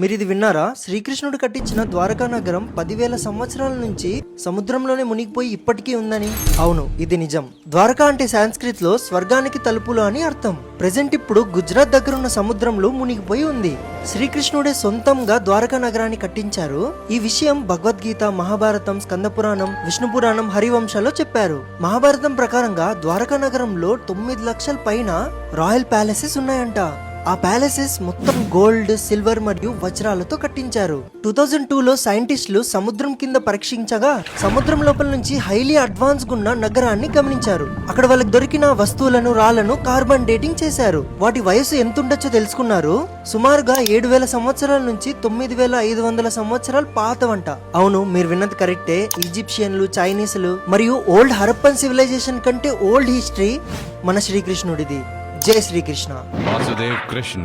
మీరు ఇది విన్నారా? శ్రీకృష్ణుడు కట్టించిన ద్వారకా నగరం 10,000 సంవత్సరాల నుంచి సముద్రంలోనే మునిగిపోయి ఇప్పటికీ ఉందని. అవును, ఇది నిజం. ద్వారకా అంటే సాంస్క్రిట్ లో స్వర్గానికి తలుపులు అని అర్థం. ప్రెజెంట్ ఇప్పుడు గుజరాత్ దగ్గర ఉన్న సముద్రంలో మునిగిపోయి ఉంది. శ్రీకృష్ణుడే సొంతంగా ద్వారకా నగరాన్ని కట్టించారు. ఈ విషయం భగవద్గీత, మహాభారతం, స్కంద పురాణం, విష్ణు పురాణం, హరివంశాల్లో చెప్పారు. మహాభారతం ప్రకారంగా ద్వారకా నగరంలో 9 లక్షల పైన రాయల్ ప్యాలెసెస్ ఉన్నాయంట. ఆ ప్యాలెసెస్ మొత్తం గోల్డ్, సిల్వర్ మరియు వజ్రాలతో కట్టించారు. 2002లో సైంటిస్టులు సముద్రం కింద పరీక్షించగా సముద్రం లోపల నుంచి హైలీ అడ్వాన్స్ ఉన్న నగరాన్ని గమనించారు. అక్కడ వాళ్ళకి దొరికిన వస్తువులను, రాళ్లను కార్బన్ డేటింగ్ చేశారు. వాటి వయసు ఎంత ఉండొచ్చో తెలుసుకున్నారు. సుమారుగా 7,000 సంవత్సరాల నుంచి 9,500 సంవత్సరాలు పాతవంట. అవును, మీరు విన్నది కరెక్టే. ఈజిప్షియన్లు, చైనీసులు మరియు ఓల్డ్ హరప్పన్ సివిలైజేషన్ కంటే ఓల్డ్ హిస్టరీ మన శ్రీకృష్ణుడిది. జై శ్రీకృష్ణ. వాసుదేవ్ కృష్ణ.